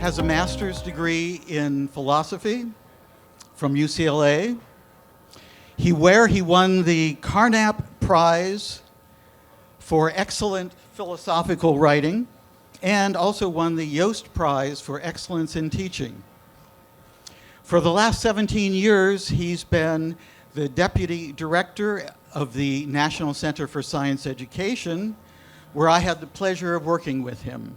has a master's degree in philosophy from UCLA. He won the Carnap Prize for excellent philosophical writing and also won the Yost Prize for excellence in teaching. For the last 17 years, he's been the deputy director of the National Center for Science Education, where I had the pleasure of working with him.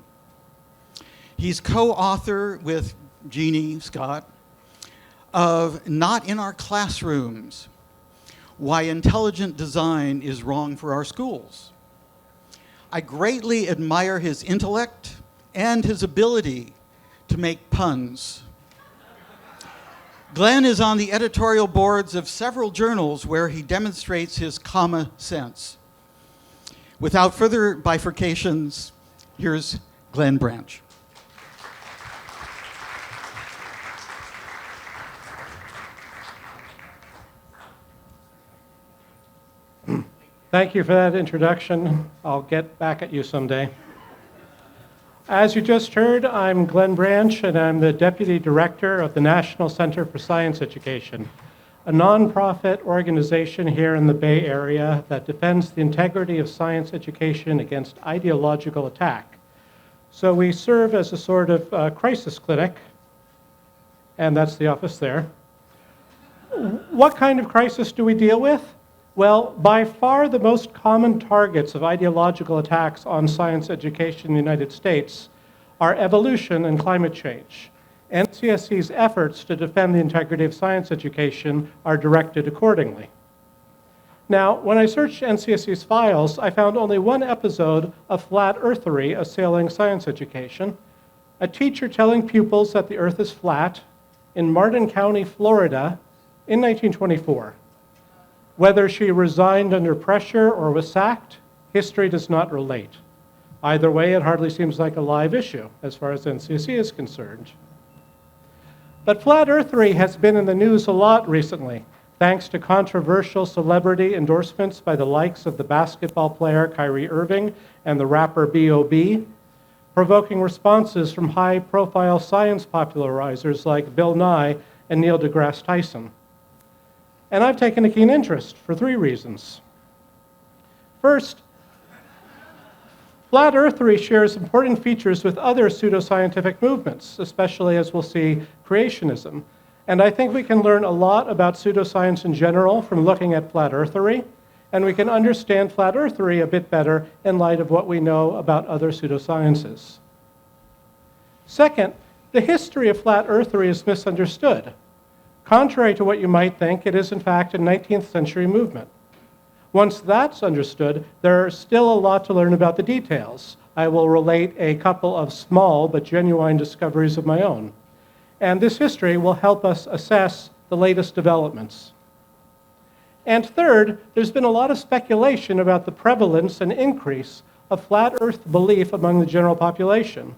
He's co-author with Eugenie C of Not in Our Classrooms: Why Intelligent Design is Wrong for Our Schools. I greatly admire his intellect and his ability to make puns. Glenn is on the editorial boards of several journals where he demonstrates his common sense. Without further bifurcations, here's Glenn Branch. Thank you for that introduction. I'll get back at you someday. As you just heard, I'm Glenn Branch, and I'm the Deputy Director of the National Center for Science Education, a nonprofit organization here in the Bay Area that defends the integrity of science education against ideological attack. So we serve as a sort of crisis clinic, and that's the office there. What kind of crisis do we deal with? Well, by far the most common targets of ideological attacks on science education in the United States are evolution and climate change. NCSC's efforts to defend the integrity of science education are directed accordingly. Now, when I searched NCSC's files, I found only one episode of flat earthery assailing science education: a teacher telling pupils that the earth is flat in Martin County, Florida, in 1924. Whether she resigned under pressure or was sacked, history does not relate. Either way, it hardly seems like a live issue as far as NCSC is concerned. But flat earthery has been in the news a lot recently, thanks to controversial celebrity endorsements by the likes of the basketball player Kyrie Irving and the rapper B.O.B., provoking responses from high-profile science popularizers like Bill Nye and Neil deGrasse Tyson. And I've taken a keen interest for 3 reasons. First, flat earthery shares important features with other pseudoscientific movements, especially, as we'll see, creationism. And I think we can learn a lot about pseudoscience in general from looking at flat earthery, and we can understand flat earthery a bit better in light of what we know about other pseudosciences. Second, the history of flat earthery is misunderstood. Contrary to what you might think, it is in fact a 19th century movement. Once that's understood, there's still a lot to learn about the details. I will relate a couple of small but genuine discoveries of my own. And this history will help us assess the latest developments. And third, there's been a lot of speculation about the prevalence and increase of flat earth belief among the general population.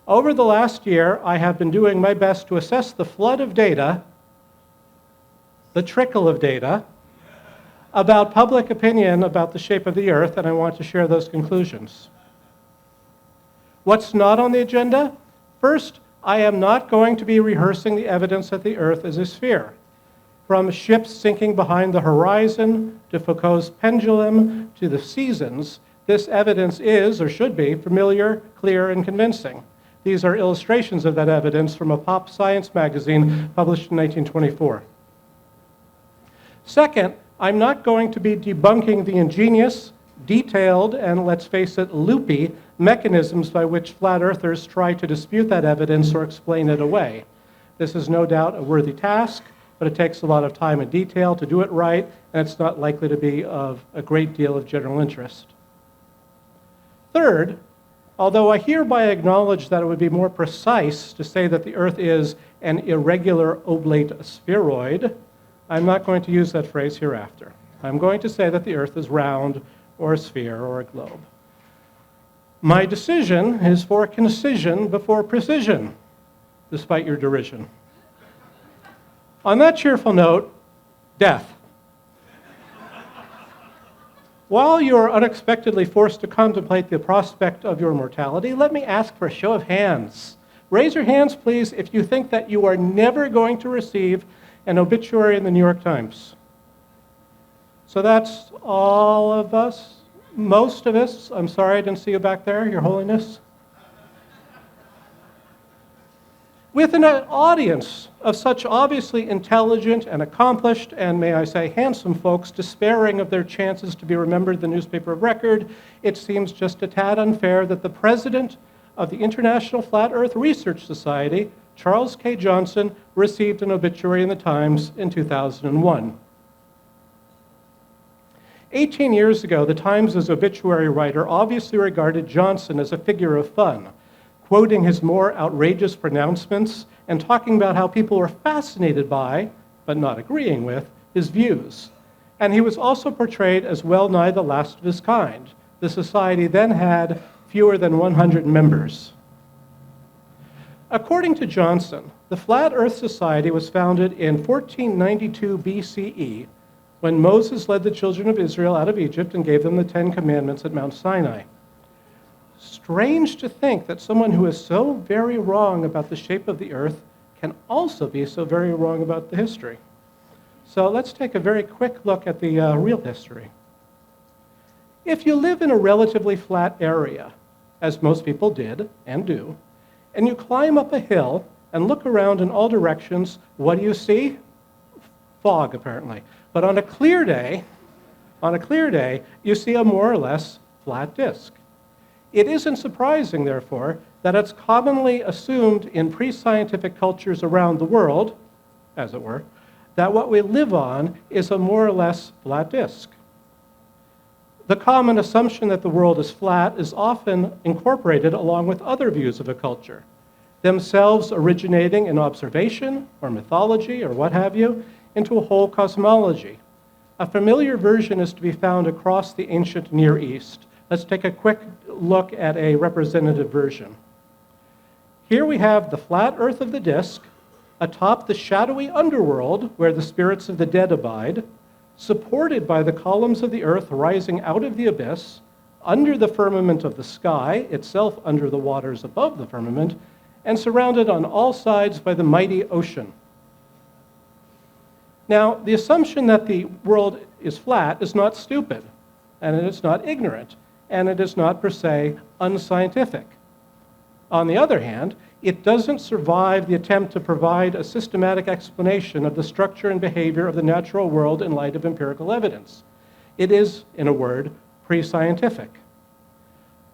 Over the last year, I have been doing my best to assess the flood of data, the trickle of data, about public opinion about the shape of the earth, and I want to share those conclusions. What's not on the agenda? First, I am not going to be rehearsing the evidence that the earth is a sphere. From ships sinking behind the horizon, to Foucault's pendulum, to the seasons, this evidence is, or should be, familiar, clear, and convincing. These are illustrations of that evidence from a pop science magazine published in 1924. Second, I'm not going to be debunking the ingenious, detailed, and let's face it, loopy mechanisms by which flat earthers try to dispute that evidence or explain it away. This is no doubt a worthy task, but it takes a lot of time and detail to do it right, and it's not likely to be of a great deal of general interest. Third, although I hereby acknowledge that it would be more precise to say that the earth is an irregular oblate spheroid, I'm not going to use that phrase hereafter. I'm going to say that the earth is round, or a sphere, or a globe. My decision is for concision before precision, despite your derision. On that cheerful note, death. While you are unexpectedly forced to contemplate the prospect of your mortality, let me ask for a show of hands Raise your hands, please, if you think that you are never going to receive an obituary in the New York Times. So that's all of us, most of us. I'm sorry I didn't see you back there, Your Holiness. With an audience of such obviously intelligent and accomplished, and may I say handsome folks despairing of their chances to be remembered the newspaper of record, it seems just a tad unfair that the president of the International Flat Earth Research Society, Charles K. Johnson, received an obituary in the Times in 2001. 18 years ago, the Times' obituary writer obviously regarded Johnson as a figure of fun, quoting his more outrageous pronouncements and talking about how people were fascinated by, but not agreeing with, his views. And he was also portrayed as well nigh the last of his kind. The society then had fewer than 100 members. According to Johnson, the Flat Earth Society was founded in 1492 BCE when Moses led the children of Israel out of Egypt and gave them the 10 Commandments at Mount Sinai. Strange to think that someone who is so very wrong about the shape of the earth can also be so very wrong about the history. So let's take a very quick look at the real history. If you live in a relatively flat area, as most people did and do, and you climb up a hill and look around in all directions, what do you see? Fog, apparently. But on a clear day, you see a more or less flat disk. It isn't surprising, therefore, that it's commonly assumed in pre-scientific cultures around the world, as it were, that what we live on is a more or less flat disk. The common assumption that the world is flat is often incorporated along with other views of a culture, themselves originating in observation or mythology or what have you, into a whole cosmology. A familiar version is to be found across the ancient Near East. Let's take a quick look at a representative version. Here we have the flat earth of the disk, atop the shadowy underworld where the spirits of the dead abide, supported by the columns of the earth rising out of the abyss, under the firmament of the sky, itself under the waters above the firmament, and surrounded on all sides by the mighty ocean. Now, the assumption that the world is flat is not stupid, and it is not ignorant, and it is not per se unscientific. On the other hand, it doesn't survive the attempt to provide a systematic explanation of the structure and behavior of the natural world in light of empirical evidence. It is, in a word, pre-scientific.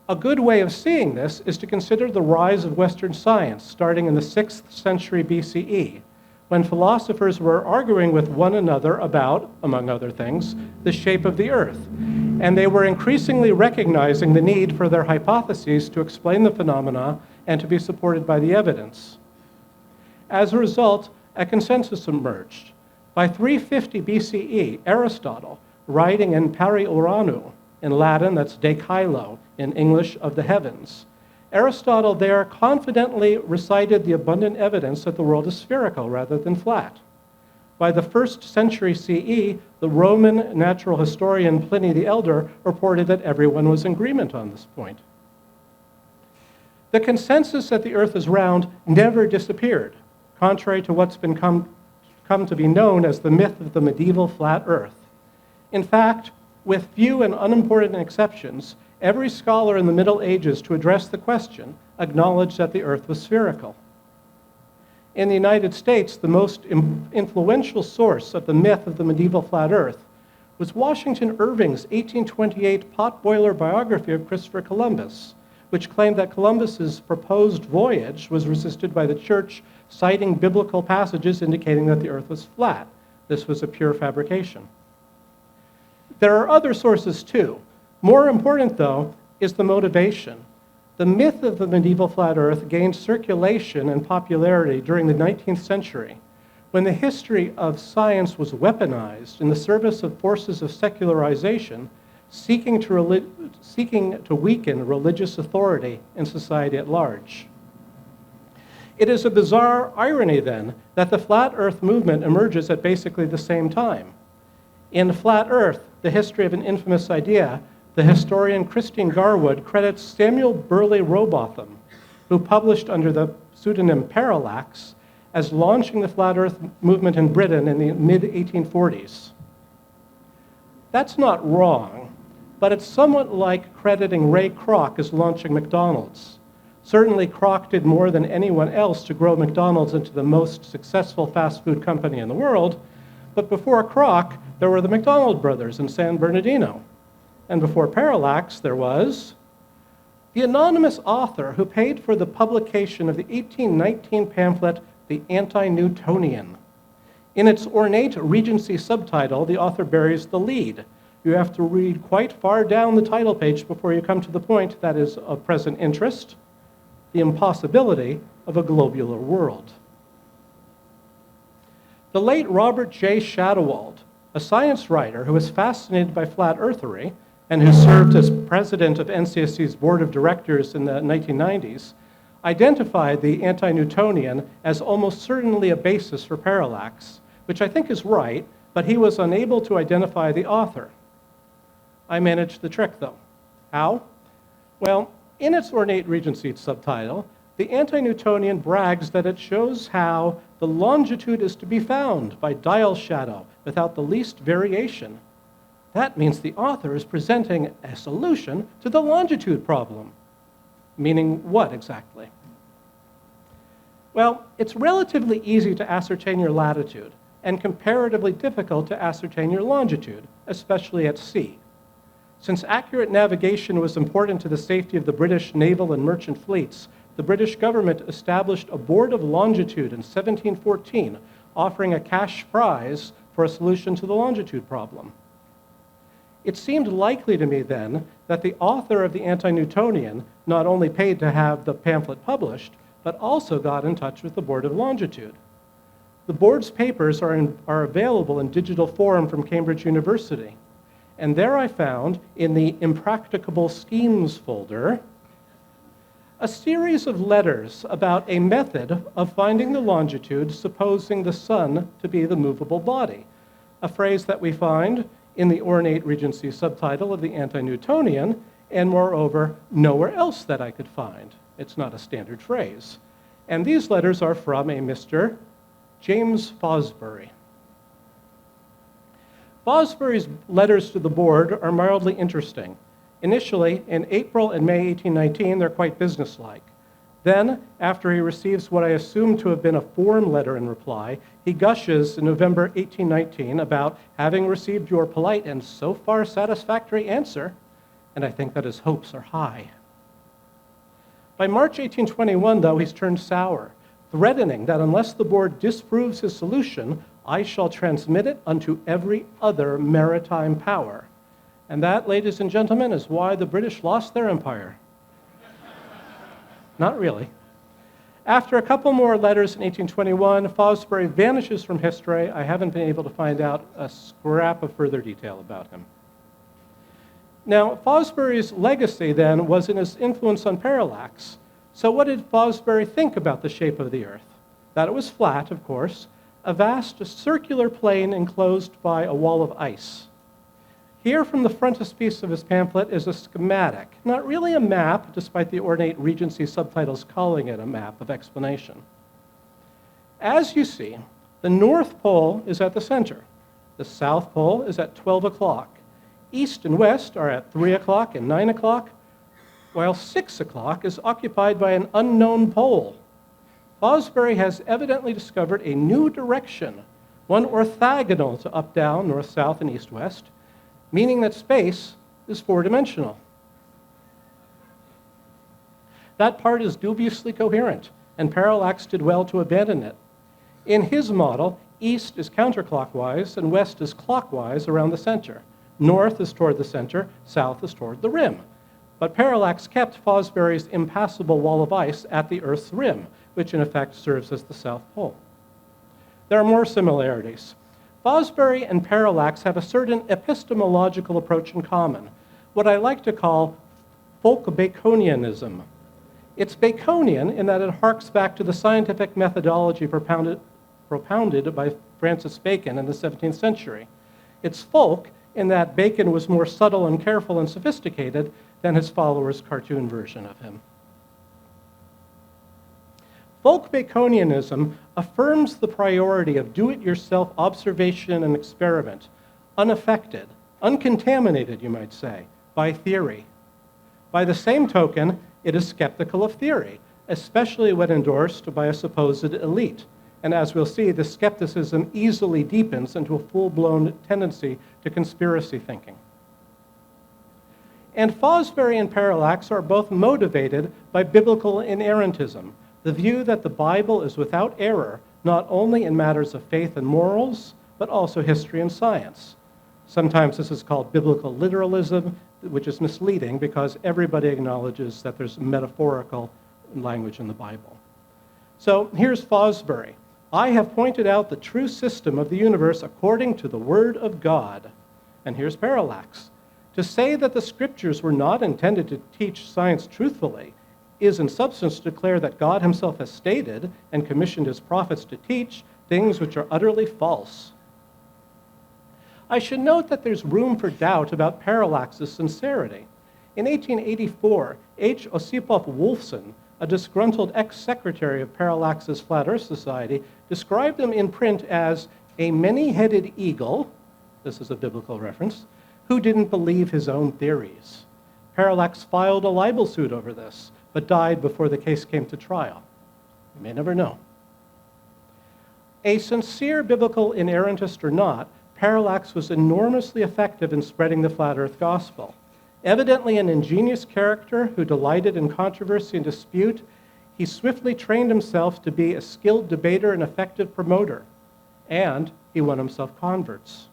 A good way of seeing this is to consider the rise of Western science starting in the 6th century BCE, when philosophers were arguing with one another about, among other things, the shape of the earth. And they were increasingly recognizing the need for their hypotheses to explain the phenomena and to be supported by the evidence. As a result, a consensus emerged. By 350 BCE, Aristotle, writing in Pari Uranu, in Latin that's de caelo, in English of the heavens, Aristotle there confidently recited the abundant evidence that the world is spherical rather than flat. By the 1st century CE, the Roman natural historian Pliny the Elder reported that everyone was in agreement on this point. The consensus that the earth is round never disappeared, contrary to what's been come to be known as the myth of the medieval flat earth. In fact, with few and unimportant exceptions, every scholar in the Middle Ages to address the question acknowledged that the earth was spherical. In the United States, the most influential source of the myth of the medieval flat earth was Washington Irving's 1828 potboiler biography of Christopher Columbus, which claimed that Columbus's proposed voyage was resisted by the church, citing biblical passages indicating that the earth was flat. This was a pure fabrication. There are other sources too. More important, though, is the motivation. The myth of the medieval flat earth gained circulation and popularity during the 19th century, when the history of science was weaponized in the service of forces of secularization, seeking to weaken religious authority in society at large. It is a bizarre irony, then, that the flat earth movement emerges at basically the same time. In Flat Earth, the history of an infamous idea, the historian Christine Garwood credits Samuel Burley Robotham, who published under the pseudonym Parallax as launching the flat Earth movement in Britain in the mid-1840s. That's not wrong, but it's somewhat like crediting Ray Kroc as launching McDonald's. Certainly, Kroc did more than anyone else to grow McDonald's into the most successful fast food company in the world, but before Kroc, there were the McDonald brothers in San Bernardino. And before Parallax, there was the anonymous author who paid for the publication of the 1819 pamphlet, The Anti-Newtonian. In its ornate Regency subtitle, the author buries the lead. You have to read quite far down the title page before you come to the point that is of present interest, the impossibility of a globular world. The late Robert J. Shadowald, a science writer who was fascinated by flat earthery and who served as president of NCSC's board of directors in the 1990s, identified the anti-Newtonian as almost certainly a basis for parallax, which I think is right, but he was unable to identify the author. I managed the trick, though. How? Well, in its ornate Regency subtitle, the anti-Newtonian brags that it shows how the longitude is to be found by dial shadow without the least variation. That means the author is presenting a solution to the longitude problem. Meaning what exactly? Well, it's relatively easy to ascertain your latitude and comparatively difficult to ascertain your longitude, especially at sea. Since accurate navigation was important to the safety of the British naval and merchant fleets, the British government established a Board of Longitude in 1714, offering a cash prize for a solution to the longitude problem. It seemed likely to me then that the author of the Anti-Newtonian not only paid to have the pamphlet published, but also got in touch with the Board of Longitude. The board's papers are available in digital form from Cambridge University. And there I found, in the Impracticable Schemes folder, a series of letters about a method of finding the longitude supposing the sun to be the movable body, a phrase that we find in the ornate Regency subtitle of the Anti-Newtonian, and moreover, nowhere else that I could find. It's not a standard phrase. And these letters are from a Mr. James Fosbury. Fosbury's letters to the board are mildly interesting. Initially, in April and May 1819, they're quite businesslike. Then, after he receives what I assume to have been a form letter in reply, he gushes in November 1819 about having received your polite and so far satisfactory answer, and I think that his hopes are high. By March 1821, though, he's turned sour, threatening that unless the board disproves his solution, I shall transmit it unto every other maritime power. And that, ladies and gentlemen, is why the British lost their empire. Not really. After a couple more letters in 1821, Fosbury vanishes from history. I haven't been able to find out a scrap of further detail about him. Now, Fosbury's legacy, then, was in his influence on parallax. So what did Fosbury think about the shape of the Earth? That it was flat, of course, a vast circular plane enclosed by a wall of ice. Here from the frontispiece of his pamphlet is a schematic, not really a map, despite the ornate Regency subtitles calling it a map of explanation. As you see, the North Pole is at the center. The South Pole is at 12 o'clock. East and West are at 3 o'clock and 9 o'clock, while 6 o'clock is occupied by an unknown pole. Fosbury has evidently discovered a new direction, one orthogonal to up, down, north, south, and east, west, meaning that space is four-dimensional. That part is dubiously coherent, and parallax did well to abandon it. In his model, east is counterclockwise and west is clockwise around the center. North is toward the center, south is toward the rim. But parallax kept Fosbury's impassable wall of ice at the Earth's rim, which in effect serves as the South Pole. There are more similarities. Fosbury and parallax have a certain epistemological approach in common, what I like to call folk Baconianism. It's Baconian in that it harks back to the scientific methodology propounded by Francis Bacon in the 17th century. It's folk in that Bacon was more subtle and careful and sophisticated than his followers' cartoon version of him. Folk Baconianism affirms the priority of do-it-yourself observation and experiment, unaffected, uncontaminated, you might say, by theory. By the same token, it is skeptical of theory, especially when endorsed by a supposed elite. And as we'll see, the skepticism easily deepens into a full-blown tendency to conspiracy thinking. And Fosbury and Parallax are both motivated by biblical inerrantism, the view that the Bible is without error, not only in matters of faith and morals, but also history and science. Sometimes this is called biblical literalism, which is misleading because everybody acknowledges that there's metaphorical language in the Bible. So here's Fosbury. I have pointed out the true system of the universe according to the Word of God. And here's Parallax. To say that the scriptures were not intended to teach science truthfully is in substance to declare that God himself has stated and commissioned his prophets to teach things which are utterly false. I should note that there's room for doubt about Parallax's sincerity. In 1884, H. Osipov Wolfson, a disgruntled ex-secretary of Parallax's Flat Earth Society, described him in print as a many-headed eagle, this is a biblical reference, who didn't believe his own theories. Parallax filed a libel suit over this, but died before the case came to trial. You may never know. A sincere biblical inerrantist or not, Parallax was enormously effective in spreading the flat earth gospel. Evidently an ingenious character who delighted in controversy and dispute, he swiftly trained himself to be a skilled debater and effective promoter, and he won himself converts.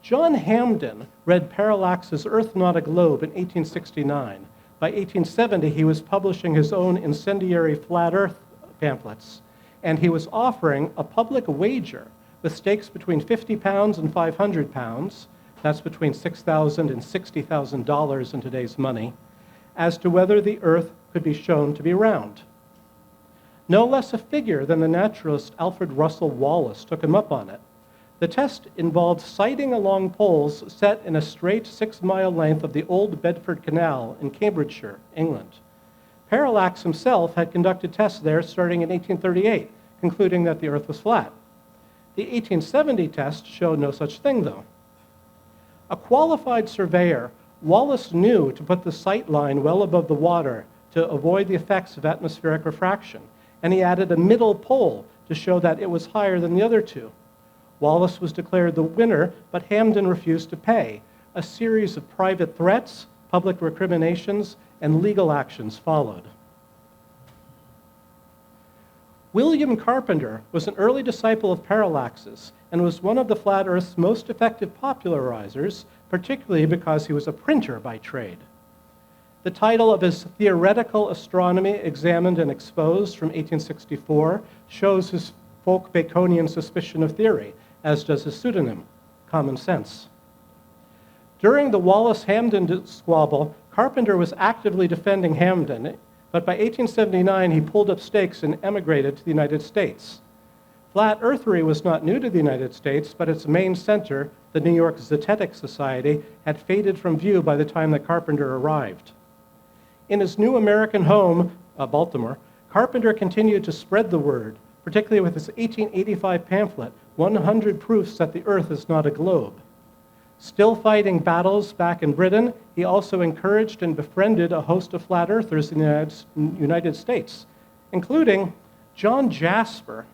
John Hamden read Parallax's Earth Not a Globe in 1869. By 1870, he was publishing his own incendiary flat earth pamphlets, and he was offering a public wager with stakes between £50 and £500, that's between $6,000 and $60,000 in today's money, as to whether the Earth could be shown to be round. No less a figure than the naturalist Alfred Russel Wallace took him up on it. The test involved sighting along poles set in a straight 6-mile length of the Old Bedford Canal in Cambridgeshire, England. Parallax himself had conducted tests there starting in 1838, concluding that the Earth was flat. The 1870 test showed no such thing, though. A qualified surveyor, Wallace knew to put the sight line well above the water to avoid the effects of atmospheric refraction, and he added a middle pole to show that it was higher than the other two. Wallace was declared the winner, but Hamden refused to pay. A series of private threats, public recriminations, and legal actions followed. William Carpenter was an early disciple of Parallax's and was one of the flat Earth's most effective popularizers, particularly because he was a printer by trade. The title of his Theoretical Astronomy Examined and Exposed from 1864 shows his folk Baconian suspicion of theory, as does his pseudonym, Common Sense. During the Wallace-Hamden squabble, Carpenter was actively defending Hamden, but by 1879 he pulled up stakes and emigrated to the United States. Flat earthery was not new to the United States, but its main center, the New York Zetetic Society, had faded from view by the time that Carpenter arrived. In his new American home, Baltimore, Carpenter continued to spread the word, particularly with his 1885 pamphlet, 100 Proofs That the Earth is Not a Globe. Still fighting battles back in Britain, he also encouraged and befriended a host of flat earthers in the United States, including John Jasper.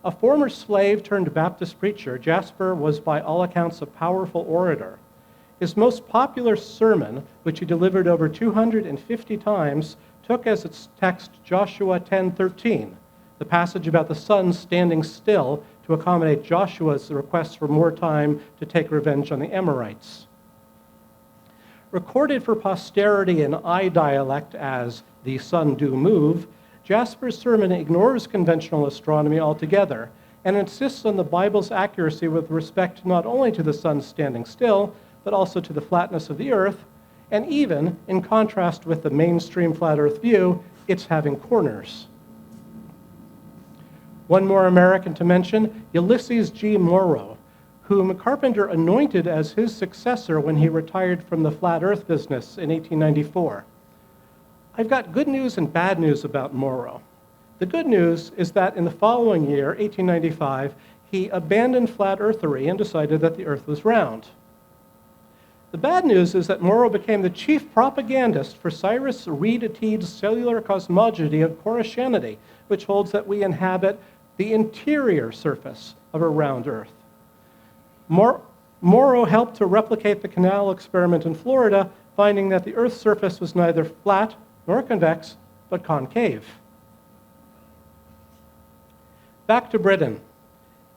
A former slave turned Baptist preacher, Jasper was by all accounts a powerful orator. His most popular sermon, which he delivered over 250 times, took as its text Joshua 10:13, the passage about the sun standing still to accommodate Joshua's request for more time to take revenge on the Amorites. Recorded for posterity in I dialect as "the sun do move," Jasper's sermon ignores conventional astronomy altogether and insists on the Bible's accuracy with respect not only to the sun standing still, but also to the flatness of the earth, and even, in contrast with the mainstream flat earth view, it's having corners. One more American to mention, Ulysses G. Morrow, whom Carpenter anointed as his successor when he retired from the flat earth business in 1894. I've got good news and bad news about Morrow. The good news is that in the following year, 1895, he abandoned flat earthery and decided that the Earth was round. The bad news is that Morrow became the chief propagandist for Cyrus Reed-Atteed's cellular cosmogony of coretionity, which holds that we inhabit the interior surface of a round Earth. Morrow helped to replicate the canal experiment in Florida, finding that the Earth's surface was neither flat nor convex, but concave. Back to Britain.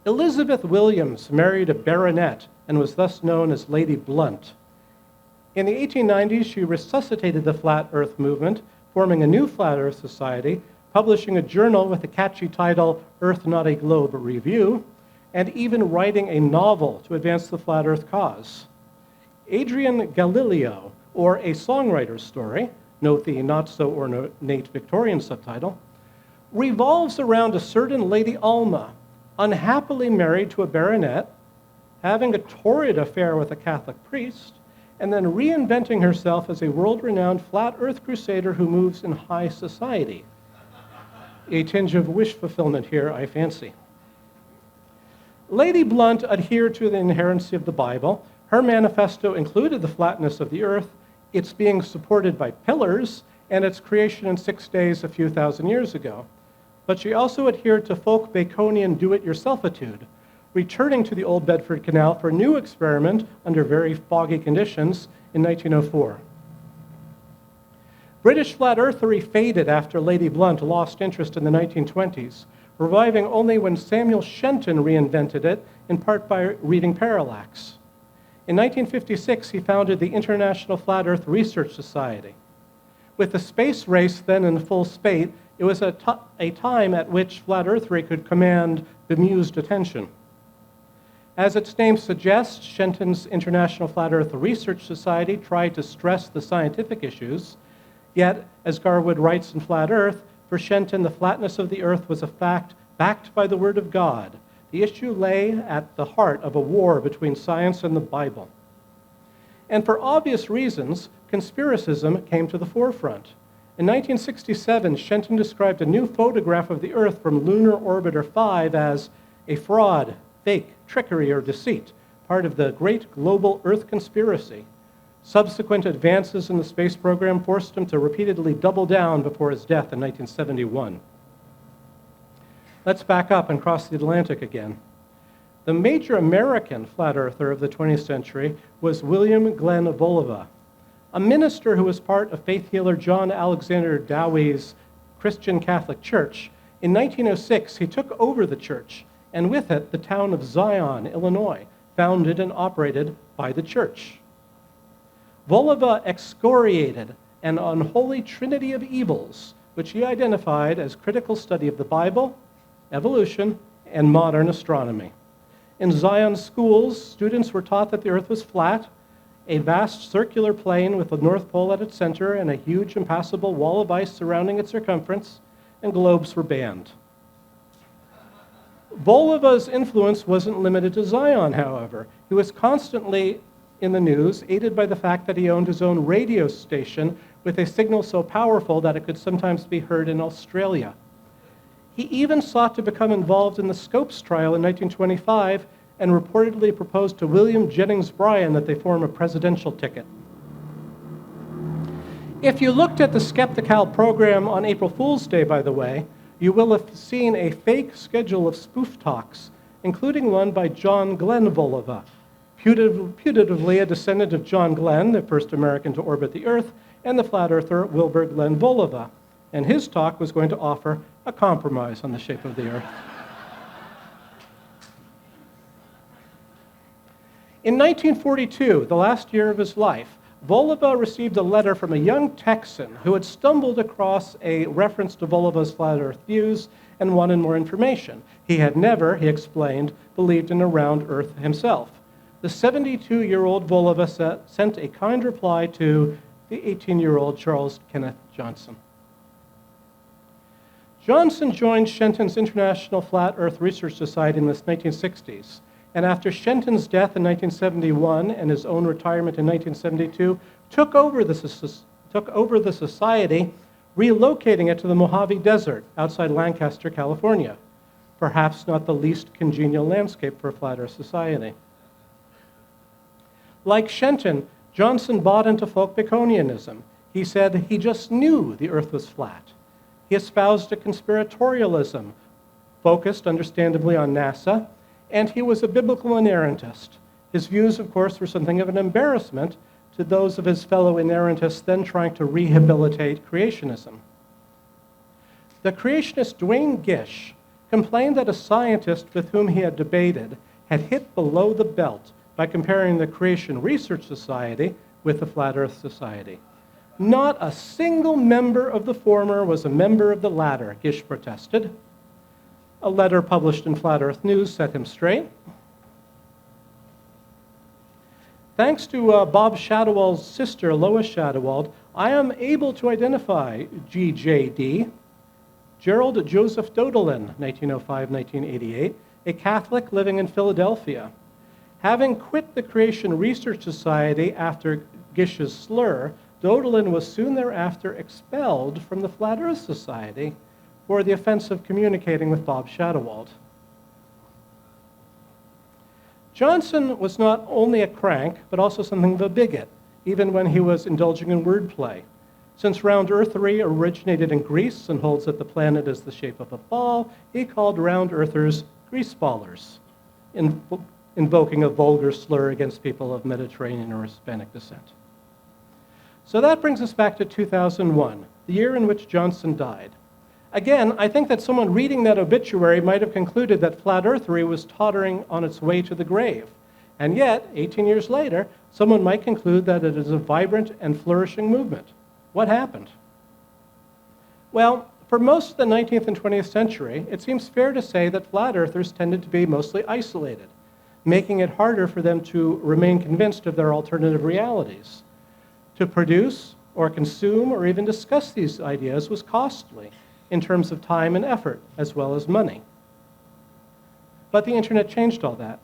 Elizabeth Williams married a baronet and was thus known as Lady Blunt. In the 1890s, she resuscitated the Flat Earth movement, forming a new Flat Earth Society, publishing a journal with the catchy title Earth Not a Globe Review, and even writing a novel to advance the Flat Earth cause. Adrian Galileo, or A Songwriter's Story, note the not-so-ornate Victorian subtitle, revolves around a certain Lady Alma, unhappily married to a baronet, having a torrid affair with a Catholic priest, and then reinventing herself as a world-renowned flat earth crusader who moves in high society. A tinge of wish fulfillment here, I fancy. Lady Blunt adhered to the inerrancy of the Bible. Her manifesto included the flatness of the earth, its being supported by pillars, and its creation in 6 days a few thousand years ago. But she also adhered to folk Baconian do-it-yourselfitude, returning to the Old Bedford Canal for a new experiment under very foggy conditions in 1904. British flat earthery faded after Lady Blunt lost interest in the 1920s, reviving only when Samuel Shenton reinvented it, in part by reading Parallax. In 1956, he founded the International Flat Earth Research Society. With the space race then in full spate, it was a time at which flat earthery could command bemused attention. As its name suggests, Shenton's International Flat Earth Research Society tried to stress the scientific issues, yet, as Garwood writes in Flat Earth, for Shenton, the flatness of the earth was a fact backed by the Word of God. The issue lay at the heart of a war between science and the Bible. And for obvious reasons, conspiracism came to the forefront. In 1967, Shenton described a new photograph of the Earth from Lunar Orbiter 5 as a fraud, fake, trickery, or deceit, part of the great global Earth conspiracy. Subsequent advances in the space program forced him to repeatedly double down before his death in 1971. Let's back up and cross the Atlantic again. The major American flat earther of the 20th century was William Glenn Voliva, a minister who was part of faith healer John Alexander Dowie's Christian Catholic Church. In 1906, he took over the church, and with it, the town of Zion, Illinois, founded and operated by the church. Voliva excoriated an unholy trinity of evils, which he identified as critical study of the Bible, evolution, and modern astronomy. In Zion schools, students were taught that the earth was flat, a vast circular plane with the North Pole at its center and a huge impassable wall of ice surrounding its circumference, and globes were banned. Voliva's influence wasn't limited to Zion, however. He was constantly in the news, aided by the fact that he owned his own radio station with a signal so powerful that it could sometimes be heard in Australia. He even sought to become involved in the Scopes trial in 1925 and reportedly proposed to William Jennings Bryan that they form a presidential ticket. If you looked at the Skeptical program on April Fool's Day, by the way, you will have seen a fake schedule of spoof talks, including one by John Glenn Voliva, putatively a descendant of John Glenn, the first American to orbit the Earth, and the flat earther Wilbur Glenn Voliva. And his talk was going to offer a compromise on the shape of the Earth. In 1942, the last year of his life, Voliva received a letter from a young Texan who had stumbled across a reference to Voliva's flat Earth views and wanted more information. He had never, he explained, believed in a round Earth himself. The 72-year-old Voliva sent a kind reply to the 18-year-old Charles Kenneth Johnson. Johnson joined Shenton's International Flat Earth Research Society in the 1960s, and after Shenton's death in 1971 and his own retirement in 1972, took over the society, relocating it to the Mojave Desert outside Lancaster, California, perhaps not the least congenial landscape for a flat Earth society. Like Shenton, Johnson bought into folk Baconianism. He said he just knew the Earth was flat. He espoused a conspiratorialism, focused understandably on NASA, and he was a biblical inerrantist. His views, of course, were something of an embarrassment to those of his fellow inerrantists then trying to rehabilitate creationism. The creationist Duane Gish complained that a scientist with whom he had debated had hit below the belt by comparing the Creation Research Society with the Flat Earth Society. Not a single member of the former was a member of the latter, Gish protested. A letter published in Flat Earth News set him straight. Thanks to Bob Shadowell's sister, Lois Shadowell, I am able to identify GJD, Gerald Joseph Dodelin, 1905-1988, a Catholic living in Philadelphia. Having quit the Creation Research Society after Gish's slur, Dodelin was soon thereafter expelled from the Flat Earth Society for the offense of communicating with Bob Shadowell. Johnson was not only a crank, but also something of a bigot, even when he was indulging in wordplay. Since round earthery originated in Greece and holds that the planet is the shape of a ball, he called round earthers greaseballers, invoking a vulgar slur against people of Mediterranean or Hispanic descent. So that brings us back to 2001, the year in which Johnson died. Again, I think that someone reading that obituary might have concluded that flat earthery was tottering on its way to the grave. And yet, 18 years later, someone might conclude that it is a vibrant and flourishing movement. What happened? Well, for most of the 19th and 20th century, it seems fair to say that flat earthers tended to be mostly isolated, making it harder for them to remain convinced of their alternative realities. To produce or consume or even discuss these ideas was costly in terms of time and effort, as well as money. But the internet changed all that.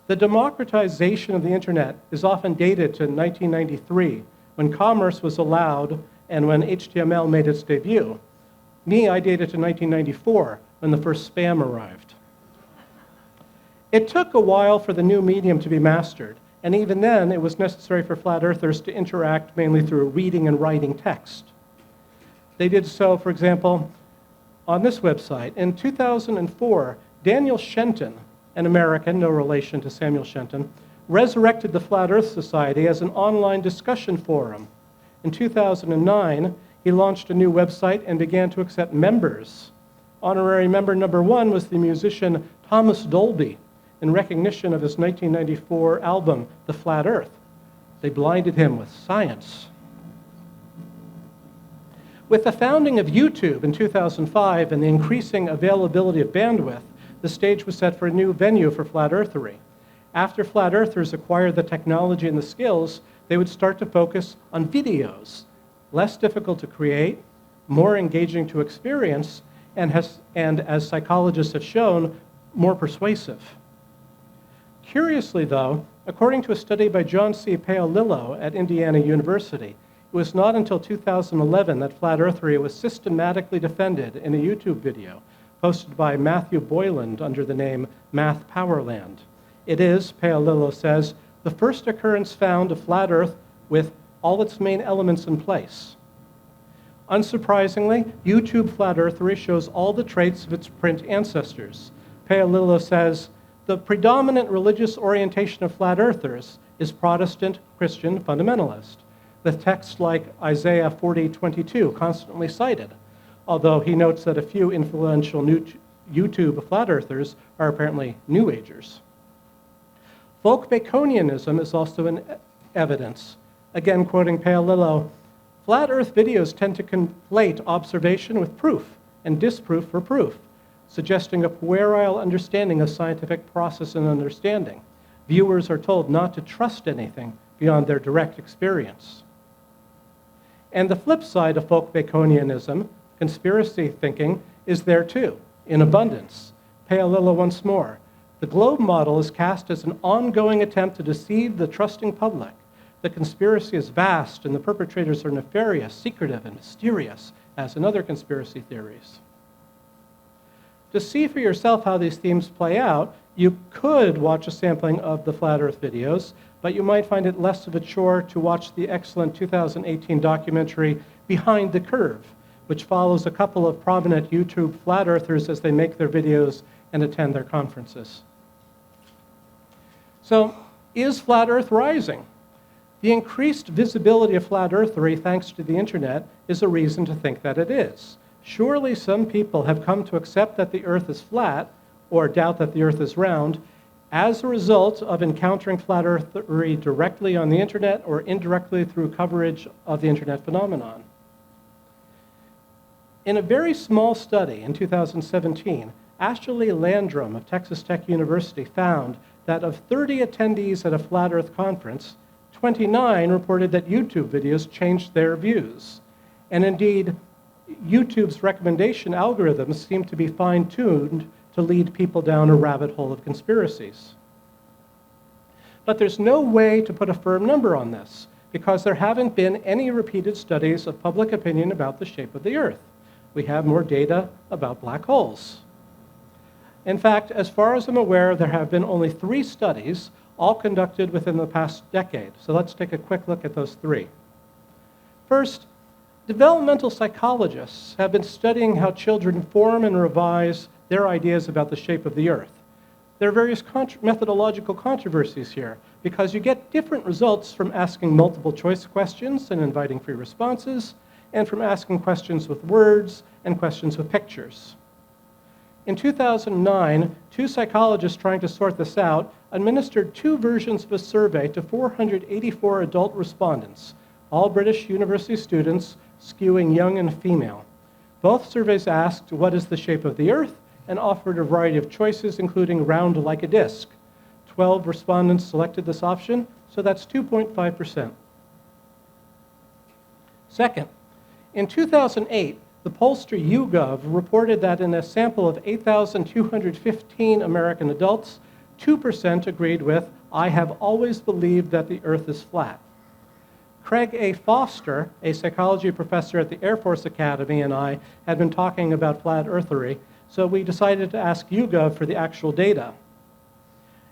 The democratization of the internet is often dated to 1993, when commerce was allowed and when HTML made its debut. Me, I date it to 1994, when the first spam arrived. It took a while for the new medium to be mastered, and even then, it was necessary for flat earthers to interact mainly through reading and writing text. They did so, for example, on this website. In 2004, Daniel Shenton, an American, no relation to Samuel Shenton, resurrected the Flat Earth Society as an online discussion forum. In 2009, he launched a new website and began to accept members. Honorary member number 1 was the musician Thomas Dolby, in recognition of his 1994 album, The Flat Earth. They blinded him with science. With the founding of YouTube in 2005 and the increasing availability of bandwidth, the stage was set for a new venue for flat earthery. After flat earthers acquired the technology and the skills, they would start to focus on videos, less difficult to create, more engaging to experience, and as psychologists have shown, more persuasive. Curiously, though, according to a study by John C. Paolillo at Indiana University, it was not until 2011 that flat earthery was systematically defended in a YouTube video posted by Matthew Boyland under the name Math Powerland. It is, Paolillo says, the first occurrence found of flat Earth with all its main elements in place. Unsurprisingly, YouTube flat earthery shows all the traits of its print ancestors. Paolillo says, the predominant religious orientation of flat earthers is Protestant Christian fundamentalist, with texts like Isaiah 40:22 constantly cited, although he notes that a few influential YouTube flat earthers are apparently New Agers. Folk Baconianism is also in evidence. Again, quoting Paolillo, flat Earth videos tend to conflate observation with proof and disproof for proof, suggesting a puerile understanding of scientific process and understanding. Viewers are told not to trust anything beyond their direct experience. And the flip side of folk Baconianism, conspiracy thinking, is there too, in abundance. Paolillo once more. The globe model is cast as an ongoing attempt to deceive the trusting public, the conspiracy is vast and the perpetrators are nefarious, secretive, and mysterious, as in other conspiracy theories. To see for yourself how these themes play out, you could watch a sampling of the Flat Earth videos, but you might find it less of a chore to watch the excellent 2018 documentary Behind the Curve, which follows a couple of prominent YouTube flat earthers as they make their videos and attend their conferences. So, is flat Earth rising? The increased visibility of flat earthery thanks to the internet is a reason to think that it is. Surely some people have come to accept that the Earth is flat, or doubt that the Earth is round, as a result of encountering flat earthery directly on the internet or indirectly through coverage of the internet phenomenon. In a very small study in 2017, Ashley Landrum of Texas Tech University found that of 30 attendees at a Flat Earth conference, 29 reported that YouTube videos changed their views. And indeed, YouTube's recommendation algorithms seem to be fine-tuned to lead people down a rabbit hole of conspiracies. But there's no way to put a firm number on this, because there haven't been any repeated studies of public opinion about the shape of the Earth. We have more data about black holes. In fact, as far as I'm aware, there have been only 3 studies, all conducted within the past decade. So let's take a quick look at those 3. First, developmental psychologists have been studying how children form and revise their ideas about the shape of the Earth. There are various methodological controversies here, because you get different results from asking multiple choice questions and inviting free responses, and from asking questions with words and questions with pictures. In 2009, 2 psychologists trying to sort this out administered 2 versions of a survey to 484 adult respondents, all British university students, skewing young and female. Both surveys asked, what is the shape of the Earth, and offered a variety of choices, including round like a disc. 12 respondents selected this option, so that's 2.5%. Second, in 2008, the pollster YouGov reported that in a sample of 8,215 American adults, 2% agreed with, I have always believed that the Earth is flat. Craig A. Foster, a psychology professor at the Air Force Academy, and I had been talking about flat earthery, so we decided to ask YouGov for the actual data.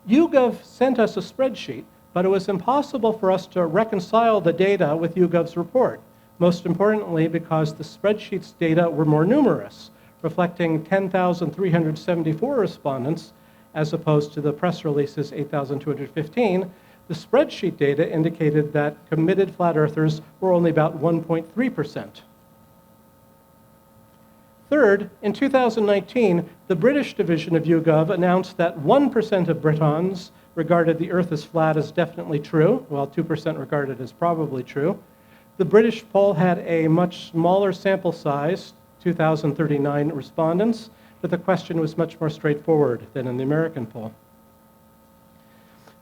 YouGov sent us a spreadsheet, but it was impossible for us to reconcile the data with YouGov's report, most importantly because the spreadsheet's data were more numerous, reflecting 10,374 respondents, as opposed to the press release's 8,215. The spreadsheet data indicated that committed flat earthers were only about 1.3%. Third, in 2019, the British division of YouGov announced that 1% of Britons regarded the Earth as flat as definitely true, while 2% regarded it as probably true. The British poll had a much smaller sample size, 2,039 respondents, but the question was much more straightforward than in the American poll.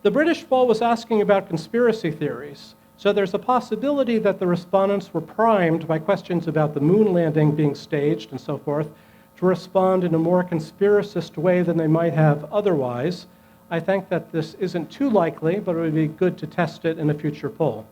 The British poll was asking about conspiracy theories, so there's a possibility that the respondents were primed by questions about the moon landing being staged and so forth to respond in a more conspiracist way than they might have otherwise. I think that this isn't too likely, but it would be good to test it in a future poll.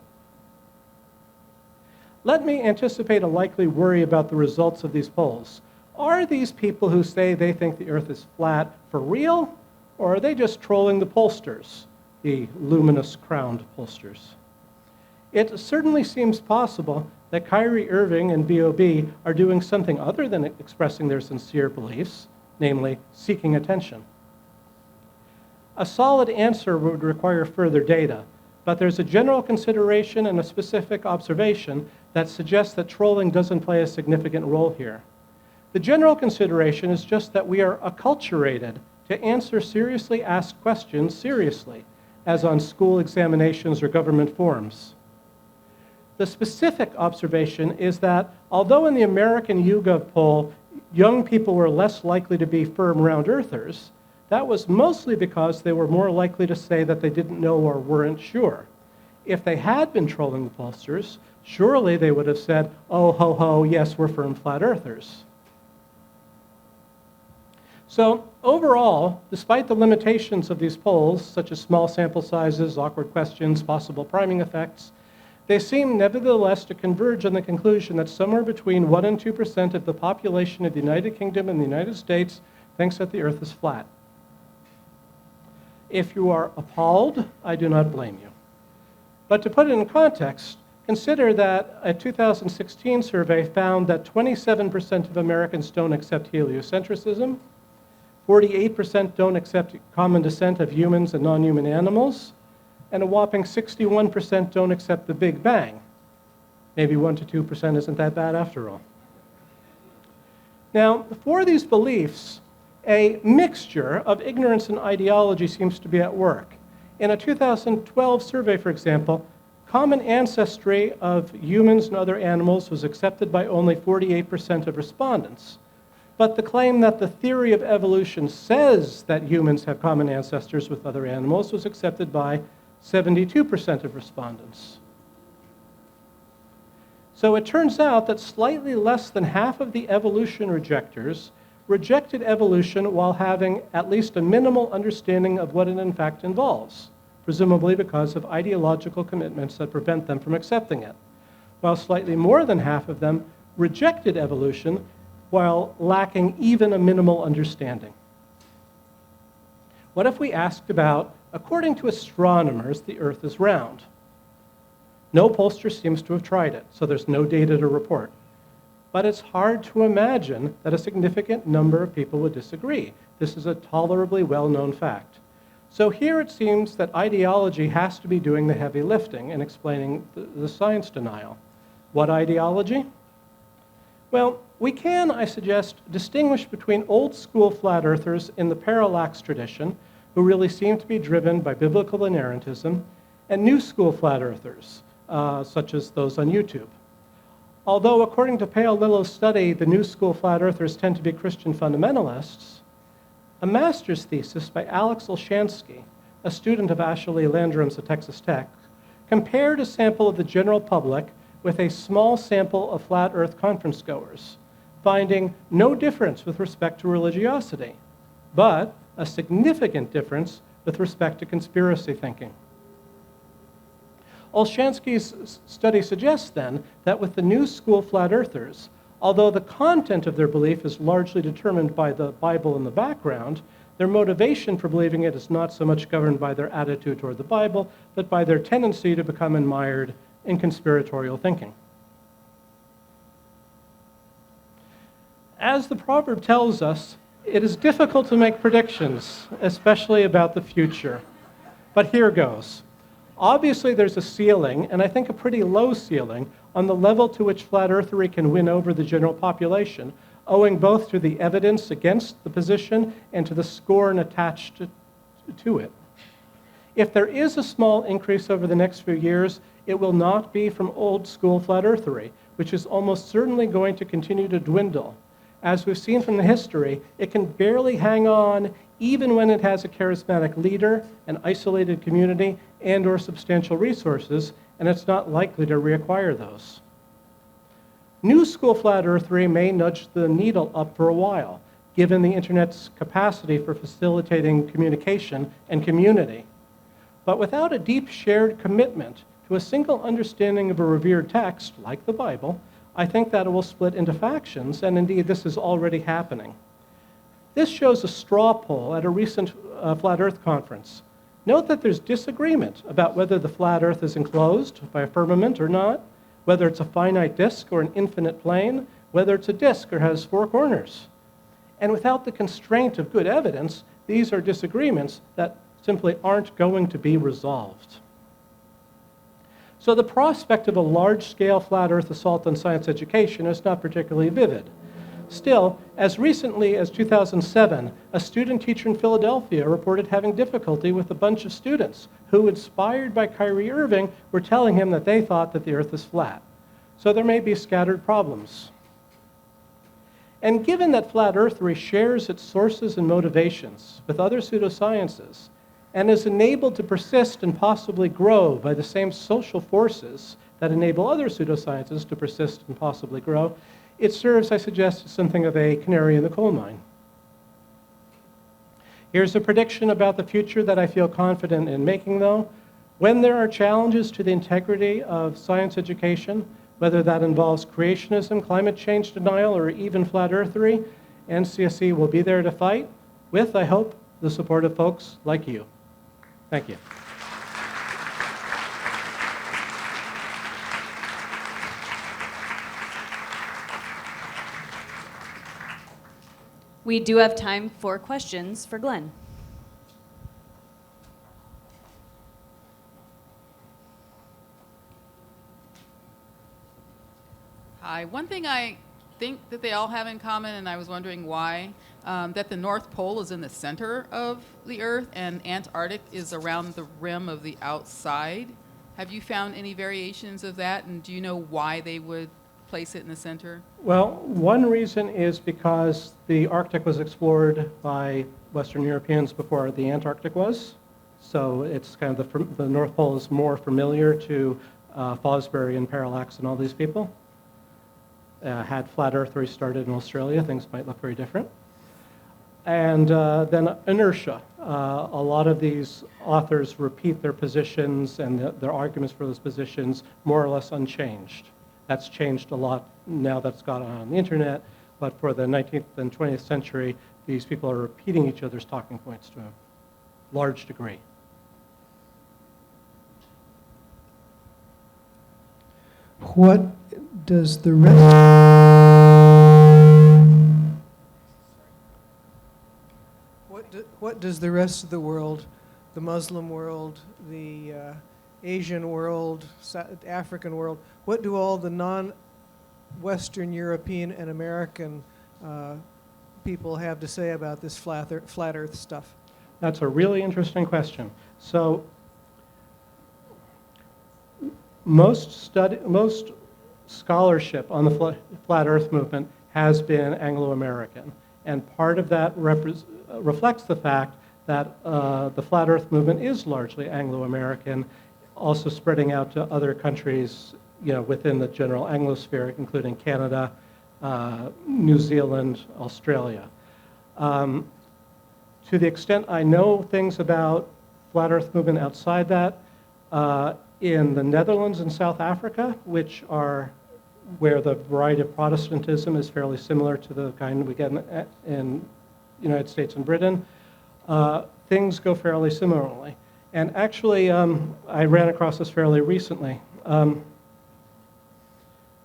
Let me anticipate a likely worry about the results of these polls. Are these people who say they think the Earth is flat for real, or are they just trolling the pollsters, the luminous crowned pollsters? It certainly seems possible that Kyrie Irving and B.O.B. are doing something other than expressing their sincere beliefs, namely seeking attention. A solid answer would require further data, but there's a general consideration and a specific observation that suggests that trolling doesn't play a significant role here. The general consideration is just that we are acculturated to answer seriously asked questions seriously, as on school examinations or government forms. The specific observation is that although in the American YouGov poll, young people were less likely to be firm round earthers, that was mostly because they were more likely to say that they didn't know or weren't sure. If they had been trolling the pollsters, surely they would have said, oh, ho, ho, yes, we're firm flat earthers. So overall, despite the limitations of these polls, such as small sample sizes, awkward questions, possible priming effects, they seem nevertheless to converge on the conclusion that somewhere between 1% and 2% of the population of the United Kingdom and the United States thinks that the Earth is flat. If you are appalled, I do not blame you. But to put it in context, consider that a 2016 survey found that 27% of Americans don't accept heliocentrism, 48% don't accept common descent of humans and non-human animals, and a whopping 61% don't accept the Big Bang. Maybe 1% to 2% isn't that bad after all. Now, for these beliefs, a mixture of ignorance and ideology seems to be at work. In a 2012 survey, for example, common ancestry of humans and other animals was accepted by only 48% of respondents. But the claim that the theory of evolution says that humans have common ancestors with other animals was accepted by 72% of respondents. So it turns out that slightly less than half of the evolution rejectors rejected evolution while having at least a minimal understanding of what it in fact involves, presumably because of ideological commitments that prevent them from accepting it, while slightly more than half of them rejected evolution while lacking even a minimal understanding. What if we asked about, according to astronomers, the Earth is round? No pollster seems to have tried it, so there's no data to report. But it's hard to imagine that a significant number of people would disagree. This is a tolerably well-known fact. So here it seems that ideology has to be doing the heavy lifting and explaining the science denial. What ideology? Well, we can, I suggest, distinguish between old school flat earthers in the parallax tradition, who really seem to be driven by biblical inerrantism, and new school flat earthers, such as those on YouTube. Although, according to Pale Lillo's study, the new school flat earthers tend to be Christian fundamentalists, a master's thesis by Alex Olshansky, a student of Ashley Landrum's at Texas Tech, compared a sample of the general public with a small sample of flat earth conference goers, finding no difference with respect to religiosity, but a significant difference with respect to conspiracy thinking. Olshansky's study suggests then that with the new school flat earthers, although the content of their belief is largely determined by the Bible in the background, their motivation for believing it is not so much governed by their attitude toward the Bible, but by their tendency to become mired in conspiratorial thinking. As the proverb tells us, it is difficult to make predictions, especially about the future. But here goes. Obviously, there's a ceiling, and I think a pretty low ceiling, on the level to which flat earthery can win over the general population, owing both to the evidence against the position and to the scorn attached to it. If there is a small increase over the next few years, it will not be from old school flat earthery, which is almost certainly going to continue to dwindle. As we've seen from the history, it can barely hang on even when it has a charismatic leader, an isolated community, and/or substantial resources, and it's not likely to reacquire those. New school flat earthery may nudge the needle up for a while, given the internet's capacity for facilitating communication and community. But without a deep shared commitment to a single understanding of a revered text, like the Bible, I think that it will split into factions, and indeed this is already happening. This shows a straw poll at a recent Flat Earth conference. Note that there's disagreement about whether the flat Earth is enclosed by a firmament or not, whether it's a finite disk or an infinite plane, whether it's a disk or has four corners. And without the constraint of good evidence, these are disagreements that simply aren't going to be resolved. So the prospect of a large-scale flat Earth assault on science education is not particularly vivid. Still, as recently as 2007, a student teacher in Philadelphia reported having difficulty with a bunch of students who, inspired by Kyrie Irving, were telling him that they thought that the Earth is flat. So there may be scattered problems. And given that flat earthery shares its sources and motivations with other pseudosciences, and is enabled to persist and possibly grow by the same social forces that enable other pseudosciences to persist and possibly grow, it serves, I suggest, as something of a canary in the coal mine. Here's a prediction about the future that I feel confident in making, though. When there are challenges to the integrity of science education, whether that involves creationism, climate change denial, or even flat earthery, NCSE will be there to fight with, I hope, the support of folks like you. Thank you. We do have time for questions for Glenn. Hi. One thing I think that they all have in common, and I was wondering why, that the North Pole is in the center of the Earth and Antarctic is around the rim of the outside. Have you found any variations of that, and do you know why they would place it in the center? Well, one reason is because the Arctic was explored by Western Europeans before the Antarctic was. So it's kind of the North Pole is more familiar to Fosbury and Parallax and all these people. Had flat earthery started in Australia, things might look very different. And then inertia. A lot of these authors repeat their positions and their arguments for those positions more or less unchanged. That's changed a lot now that's got on the internet, but for the 19th and 20th century, these people are repeating each other's talking points to a large degree. What does the rest what does the rest of the world, the Muslim world, the Asian world, African world, what do all the non-Western European and American people have to say about this flat Earth stuff? That's a really interesting question. So most scholarship on the flat Earth movement has been Anglo-American, and part of that reflects the fact that the flat Earth movement is largely Anglo-American, also spreading out to other countries, within the general Anglosphere, including Canada, New Zealand, Australia. To the extent I know things about flat Earth movement outside that, in the Netherlands and South Africa, which are where the variety of Protestantism is fairly similar to the kind we get in United States and Britain, things go fairly similarly. And actually, I ran across this fairly recently.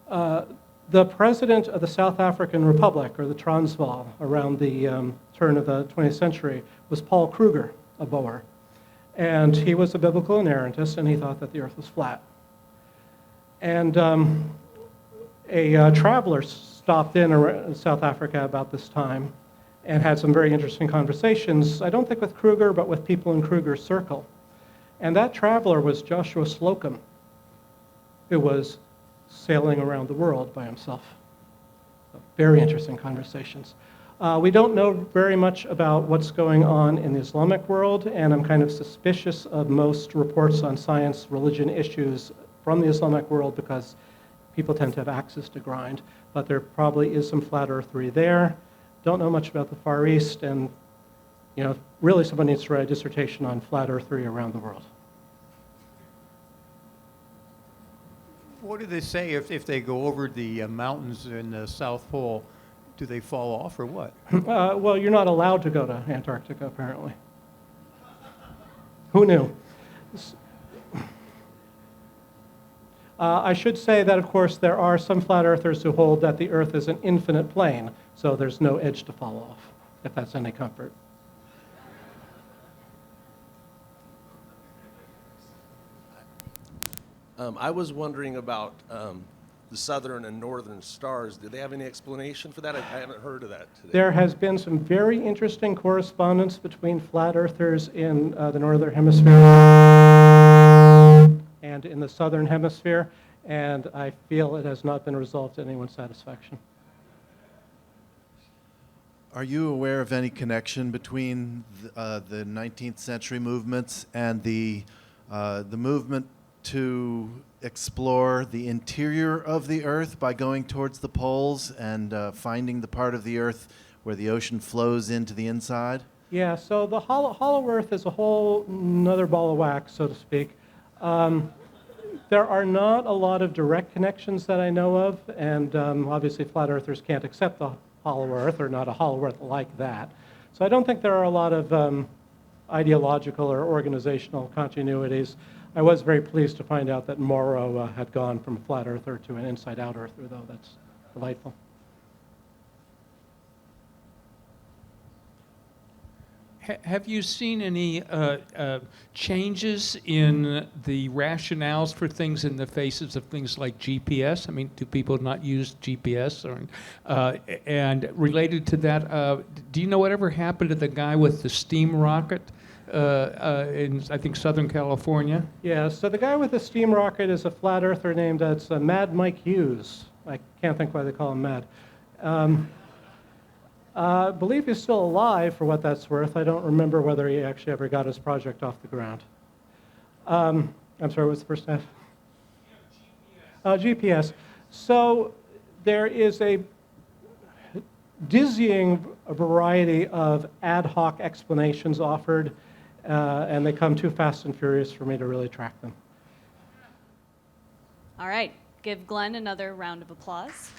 The president of the South African Republic, or the Transvaal, around the turn of the 20th century, was Paul Kruger, a Boer. And he was a biblical inerrantist, and he thought that the earth was flat. And a traveler stopped in South Africa about this time and had some very interesting conversations, I don't think with Kruger, but with people in Kruger's circle. And that traveler was Joshua Slocum, who was sailing around the world by himself. Very interesting conversations. We don't know very much about what's going on in the Islamic world, and I'm kind of suspicious of most reports on science, religion issues from the Islamic world because people tend to have axes to grind. But there probably is some flat earthery there. Don't know much about the Far East, and really someone needs to write a dissertation on flat earthery around the world. What do they say if they go over the mountains in the South Pole? Do they fall off or what? Well, you're not allowed to go to Antarctica, apparently. Who knew? I should say that, of course, there are some flat earthers who hold that the Earth is an infinite plane, so there's no edge to fall off, if that's any comfort. I was wondering about the southern and northern stars. Do they have any explanation for that? I haven't heard of that today. There has been some very interesting correspondence between flat earthers in the northern hemisphere and in the southern hemisphere, and I feel it has not been resolved to anyone's satisfaction. Are you aware of any connection between the 19th century movements and the movement to explore the interior of the Earth by going towards the poles and finding the part of the Earth where the ocean flows into the inside? Yeah, so the hollow Earth is a whole another ball of wax, so to speak. There are not a lot of direct connections that I know of, and obviously flat earthers can't accept the hollow Earth, or not a hollow Earth like that. So I don't think there are a lot of ideological or organizational continuities. I was very pleased to find out that Morrow had gone from a flat earther to an inside-out earther, though. That's delightful. Have you seen any changes in the rationales for things in the faces of things like GPS? I mean, do people not use GPS? And related to that, do you know whatever happened to the guy with the steam rocket in, I think, Southern California? Yeah, so the guy with the steam rocket is a flat earther named Mad Mike Hughes. I can't think why they call him Mad. I believe he's still alive, for what that's worth. I don't remember whether he actually ever got his project off the ground. I'm sorry, what's the first half? GPS. So there is a dizzying variety of ad hoc explanations offered, and they come too fast and furious for me to really track them. All right, give Glenn another round of applause.